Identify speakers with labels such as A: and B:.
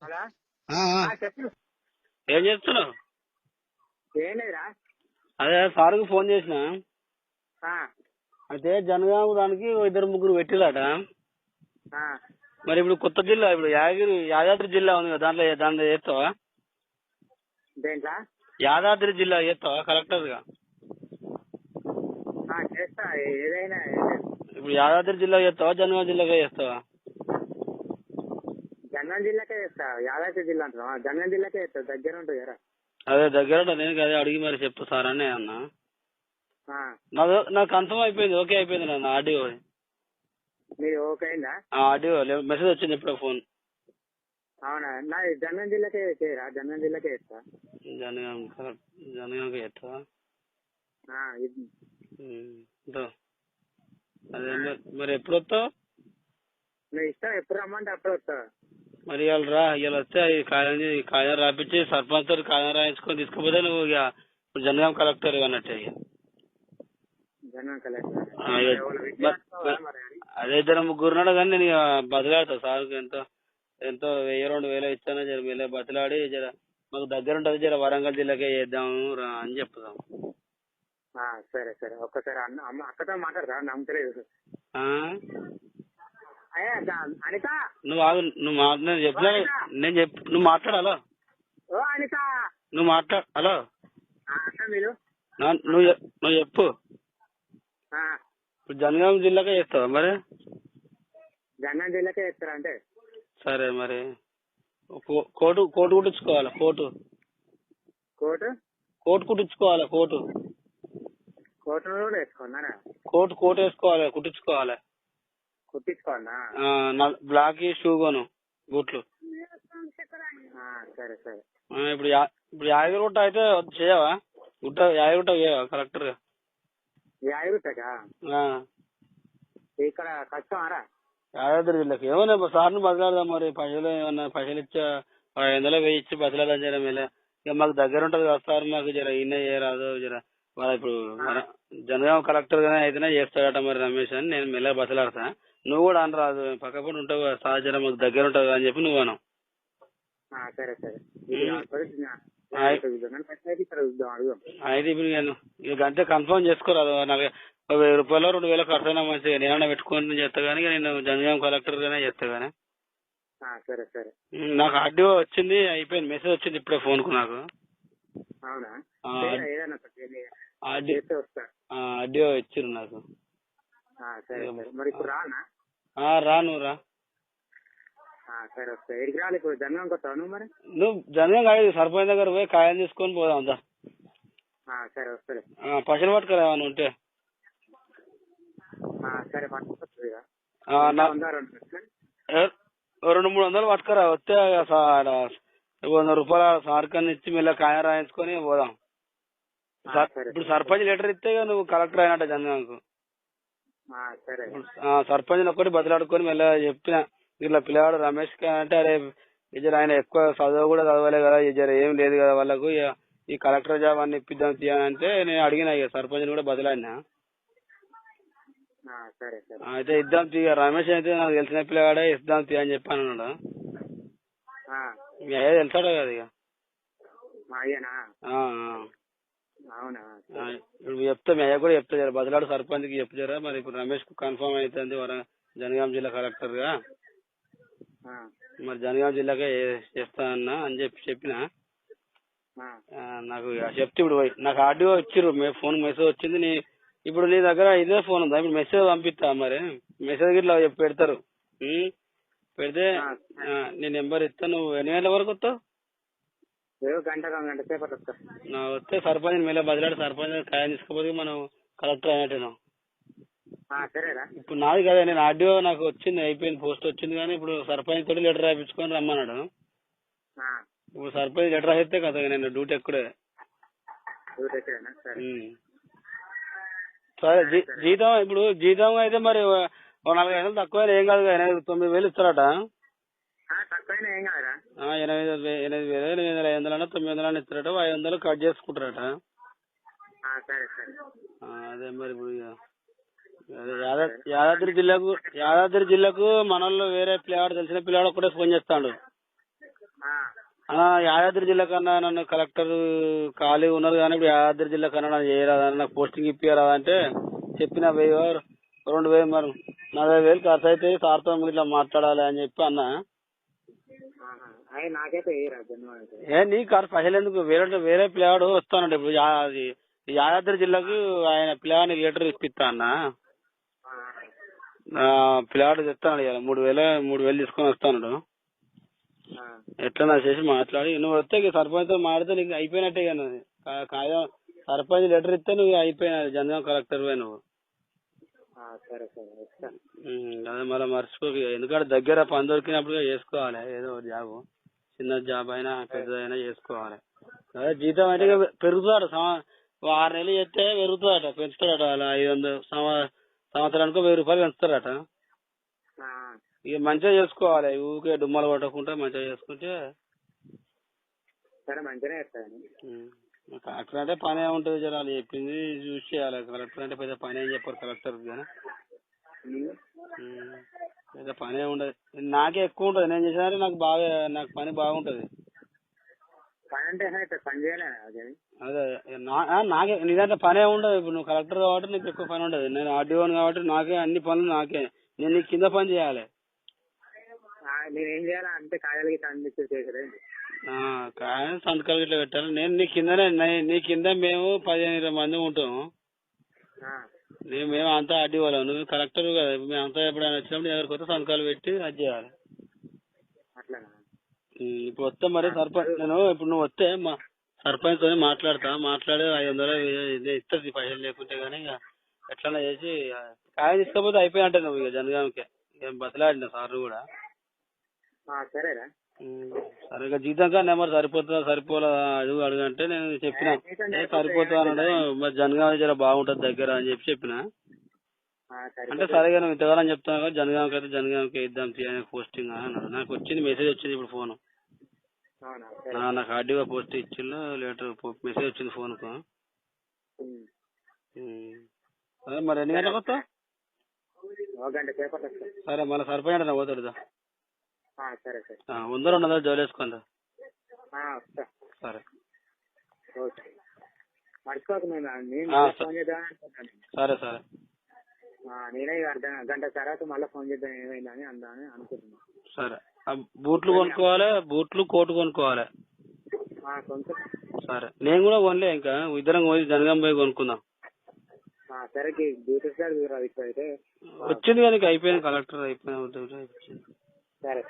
A: Hello
B: ఆ, ఆ.
A: చెప్పు.
C: ఏం చేస్తున్నావు?
A: ఏం లేదురా.
C: అదే సార్కి ఫోన్ చేసిన.
A: ఆ,
C: అయితే జనగామ దానికి ఇద్దరు ముగ్గురు పెట్టిరాట.
A: ఆ.
C: మరి ఇప్పుడు కొత్త జిల్లా, ఇప్పుడు యాదాద్రి జిల్లా ఉంది కదా, దాంట్లో చేస్తావా?
A: దేంట్లా?
C: యాదాద్రి జిల్లా చేస్తావా కలెక్టర్ గా?
A: చేస్తా, ఏదైనా.
C: ఇప్పుడు యాదాద్రి జిల్లా చేస్తావా, జనగామ జిల్లాగా చేస్తావా?
A: జనగాం జిల్లాకే చేస్తా. యాదాద్రి జిల్లా అంటున్నావా? జనగాం జిల్లాకే చేస్తా, దగ్గర ఉంటుంది కదా.
C: అదే దగ్గర నేను అదే అడిగి మరి చెప్తా సార్ అని అన్నా.
A: ఆ,
C: నాకు కన్ఫర్మ్ అయిపోయింది, ఓకే అయిపోయింది నా ఆడియో.
A: మీరు ఓకే అయిందా?
C: ఆడియో మెసేజ్ వచ్చింది ఇప్పుడు ఫోన్.
A: అవునా? నా జనగాం జిల్లాకే చేయరా, జనగాం జిల్లాకే చేస్తా.
C: జనగామకి చేస్తావా? అదే మరి ఎప్పుడు వస్తావు?
A: నువ్వు ఇష్టం, ఎప్పుడు రమ్మంటే అప్పుడు వస్తా.
C: మరి ఇవాళ రా, ఇవాళ వస్తే కాయం రాపించి సర్పంచ్ తోటి కాయం రాయించుకొని తీసుకుపోతే నువ్వు ఇక ఇప్పుడు జనగాం కలెక్టర్ అన్నట్టే. ఇక
A: జనగాం కలెక్టర్
C: అదే ఇద్దరు ముగ్గురు ఉన్నాడు కానీ నేను బతిలాడతా సార్ ఎంతో 1000-2000 ఇస్తాను. జర వీళ్ళ బతిలాడి జర మాకు దగ్గర ఉంటుంది, జర వరంగల్ జిల్లాకే చేద్దాము రా అని చెప్తాం.
A: సరే సరే, ఒక్కసారి అక్కతో మాట్లాడతా, నమ్మలేదు. అనిత,
C: నేను చెప్పినా, నువ్వు మాట్లాడాలా?
A: ఓ అనిత,
C: నువ్వు హలో
A: మీరు
C: నువ్వు చెప్పు. ఇప్పుడు జనగాం జిల్లాకే చేస్తావా మరి?
A: జనగాం జిల్లాకే చేస్తారా అంటే? సరే
C: మరి కోటు కుట్టించుకోవాలా? కోటు కుట్టించుకోవాలా? కోటు
A: కూడా వేసుకున్నారా?
C: కోటు వేసుకోవాలి, కుట్టించుకోవాలి. బ్లాక్ షూ కొను, బూట్లు.
A: సరే సరే.
C: ఇప్పుడు యాదగిరిగుట్ట అయితే చేయవా? యాదగిరిగుట్ట చేయవా కలెక్టర్ గా?
A: యాదగిరిగుట్టకా? ఇక్కడ కష్టమారా?
C: యాదాద్రి జిల్లాకి ఏమన్నా సార్ని బదిలాడదాం మరి. పైసలు ఇచ్చా 500-1000 ఇచ్చి బదిలాడదాం జర మీద. ఇక మాకు దగ్గర ఉంటది కదా సార్, మాకు జర ఈయన చేయరాదు జర. ఇప్పుడు జనగామ కలెక్టర్ గానే అయితేనే చేస్తాడట మరి రమేష్ అని నేను మెల్లగా బదిలాడతా. నువ్వు కూడా అనరాదు, పక్కపడి ఉంటావు కదా సార్, జర మాకు దగ్గర ఉంటుంది అని చెప్పి నువ్వు అను.
A: సరే సరే.
C: అయితే ఇప్పుడు ఇక అంతే కన్ఫర్మ్ చేసుకోరాదు. నాకు 1000 రూపాయలు 2000 ఖర్చు మంచిగా నేనన్నా పెట్టుకొని చేస్తా కానీ నేను జనగాం కలెక్టర్ గానే చేస్తా గానీ.
A: సరే సరే.
C: నాకు ఆడియో వచ్చింది, అయిపోయింది, మెసేజ్ వచ్చింది ఇప్పుడే ఫోన్ కు నాకు. ఆడియో ఇచ్చిర్రు నాకు. రాను రా.
A: సరే వస్తా. ఎడికి రాలి ఇప్పుడు జనగాంకి వస్తావు నువ్వు మరి?
C: నువ్వు జనగాం కాదు, సర్పంచ్ దగ్గర పోయి కాయం తీసుకొని పోదాం.
A: సరే వస్తలే.
C: పైసలు పట్టుకురా ఏమన్నా ఉంటే.
A: సరే పట్టుకొస్తుంది.
C: 200-300 పట్టుకురా. వస్తే 100 రూపాయలు సార్కన్ని ఇచ్చి మళ్ళీ కాయం రాయించుకొని పోదాం. ఇప్పుడు సర్పంచ్ లెటర్ ఇస్తే నువ్వు కలెక్టర్ అయినట్ట జనగాంకు. సర్పంచ్ ఒక్కటి బదిలాడుకొని మళ్ళీ చెప్పిన ఇట్లా పిల్లవాడు రమేష్ అంటే, అరే ఇద్దరు ఆయన ఎక్కువ చదువు కూడా చదవలే కదా, ఇద్దరు ఏం లేదు కదా వాళ్ళకు, ఈ కలెక్టర్ జాబ్ అన్ని ఇప్పిద్దాం తీయనంటే నేను అడిగిన ఇక సర్పంచ్ కూడా బదిలాడినా. అయితే ఇద్దాం తీయ, రమేష్ అయితే నాకు తెలిసిన పిల్లవాడే ఇద్దాం తీయ అని చెప్పి అన్నాడు. మీ అయ్యా తెలుసాడు కదా ఇక. ఇప్పుడు చెప్తా, మీ అయ్యా కూడా చెప్తా, జర బదిలాడు సర్పంచ్ కి చెప్తారా మరి. ఇప్పుడు రమేష్ కు కన్ఫర్మ్ అవుతుంది జనగాం జిల్లా కలెక్టర్ గా, మరి జనగాం జిల్లాకే చేస్తానన్నా అని చెప్పిన. నాకు చెప్తే ఇప్పుడు నాకు ఆడియో ఇచ్చిర్రు, ఫోన్ మెసేజ్ వచ్చింది. ఇప్పుడు నీ దగ్గర ఇదే ఫోన్ ఉందా? ఇప్పుడు మెసేజ్ పంపిస్తా మరి, మెసేజ్ ఇట్లా పెడతారు. పెడితే నీ నెంబర్ ఇస్తా. నువ్వు ఎన్ని గంటల వరకు వస్తావు?
A: గంట సేపటి వస్తా.
C: వస్తే సర్పంచ్ మళ్ళీ బదిలాడి సర్పంచ్ ఖాయం తీసుకోపోతే మనం కలెక్టర్ అయినట్టు. ఇప్పుడు నాది కదా, నేను ఆడియో నాకు వచ్చింది, అయిపోయింది, పోస్ట్ వచ్చింది. కానీ ఇప్పుడు సర్పంచ్ తోటి లెటర్ రాయించుకొని రమ్మన్నాడు. ఇప్పుడు సర్పంచ్ లెటర్ రాయిస్తే కదా నేను డ్యూటీ ఎక్కడే. సరే జీతం, ఇప్పుడు జీతం అయితే మరి 4,500 తక్కువ ఏం కాదు, 9,000 ఇస్తారట. 8,500 900 ఇస్తారట. 500 కట్ చేసుకుంటారట. అదే మరి ఇప్పుడు యాదాద్రి జిల్లాకు మన వాళ్ళు వేరే పిల్లవాడు తెలిసిన పిల్లవాడు ఒకటే ఫోన్ చేస్తాడు. యాదాద్రి జిల్లా కన్నా నన్ను కలెక్టర్ ఖాళీ ఉన్నారు కానీ ఇప్పుడు యాదాద్రి జిల్లా కన్నా నన్ను చేయరాదా, నాకు పోస్టింగ్ ఇప్పియరాదా అంటే చెప్పిన 1000 2000 మరి 40,000 ఖర్చు అయితే సార్తో ఇట్లా మాట్లాడాలి అని చెప్పి అన్నా.
A: నాకైతే
C: నీ ఖర్చు పైసలు ఎందుకు, వేరే పిల్లవాడు వస్తానండి ఇప్పుడు యాదాద్రి జిల్లాకు ఆయన పిల్లవాడిని లెటర్ ఇప్పిస్తా అన్న. పిల్లవాడు తెస్తాడు కదా 3,000 తీసుకొని వస్తాడు. ఎట్లా చేసి మాట్లాడి నువ్వు వస్తే సర్పంచ్ తో మాడితే నీకు అయిపోయినట్టే కదా. కాయం సర్పంచ్ లెటర్ ఇస్తే నువ్వు అయిపోయినది జనగాం కలెక్టర్ పోయి నువ్వు. అదే మళ్ళీ మర్చిపోక, ఎందుకంటే దగ్గర పని దొరికినప్పుడు చేసుకోవాలి. ఏదో జాబ్, చిన్న జాబ్ అయినా పెద్దదైనా చేసుకోవాలి. అదే జీతం అంటే పెరుగుతాడు, 6 నెలలు చేస్తే పెరుగుతాడట, పెంచుతాడట. అలా 500 సంవత్సరానికి 1000 రూపాయలు పెంచుతారట. ఇక మంచిగా చేసుకోవాలి, ఊరికే డుమ్మలు కొట్టకుండా మంచిగా చేసుకుంటే కలెక్టర్ అంటే పనే ఉంటుంది. జనాలు చెప్పింది చూసి చేయాలి. కలెక్టర్ అంటే పెద్ద పని ఏం చెప్పారు కలెక్టర్ కానీ, పెద్ద పనే ఉండదు. నాకే ఎక్కువ ఉంటుంది, నేను చేసినా నాకు పని బాగుంటది. అదే నాకే నీదంటే పనే ఉండదు. ఇప్పుడు నువ్వు కలెక్టర్ కాబట్టి నీకు ఎక్కువ పని ఉండదు. నేను ఆర్డీఓని కాబట్టి నాకే అన్ని పనులు నాకే. నేను నీకు కింద పని చేయాలి.
A: నేనేం చేయాలి అంటే కాయలు
C: సంతకాలు ఇట్లా పెట్టాలి. నేను నీ కింద మేము 15-20 మంది ఉంటాము. మేము అంతా ఆర్డీఓలో, నువ్వు కలెక్టర్ కదా. మేమంతా ఎప్పుడైనా వచ్చినప్పుడు ఎవరికి వస్తే సంతకాలు పెట్టి అది చేయాలి. ఇప్పుడు వస్తే మరి సర్పంచ్, ఇప్పుడు నువ్వు వస్తే మా సర్పంచ్ తో మాట్లాడి 500 ఇస్తుంది పైసలు లేకుంటే గానీ. ఇక ఎట్లా చేసి కాయ తీసుకోపోతే అయిపోయినట్టే నువ్వు. ఇక జనగాంకే ఏం బతలాడిన సార్ కూడా.
A: సరేరా,
C: సరే ఇక జీతం కానీ నెంబర్ సరిపోలా అడుగంటే నేను చెప్పిన సరిపోతా అన్నాడు. మరి జనగాం జర బాగుంటది దగ్గర అని చెప్పిన. అంటే సరేగా నువ్వు ఇంతకాలం చెప్తాను కదా, జనగాంకి అయితే జనగాంకి ఇద్దాం పోస్టింగ్ అన్నాడు. నాకు వచ్చింది, మెసేజ్ వచ్చింది ఇప్పుడు ఫోన్. నాకు ఆర్డీఓ పోస్ట్ ఇచ్చిండు, లెటర్ మెసేజ్ వచ్చింది ఫోన్ కు. సరే మరి ఎన్ని గంటలకు వస్తావు? సరే మళ్ళీ సరిపోయిన అంటే పోతాడు.
A: సరే
C: 100-200 జోలు వేసుకుందా. సరే సరే సరే.
A: నేనే గంట తర్వాత మళ్ళీ ఫోన్ చేద్దాం ఏమైందని అనుకుంటున్నా.
C: సరే, బూట్లు కొనుక్కోవాలి, కోటు కొనుక్కోవాలి. సరే నేను కూడా కొనలే, ఇంకా ఇద్దరం పోయి జనగాం పోయి కొనుక్కుందాం.
A: సరే
C: వచ్చింది కానీ అయిపోయింది, కలెక్టర్ అయిపోయింది.
A: సరే.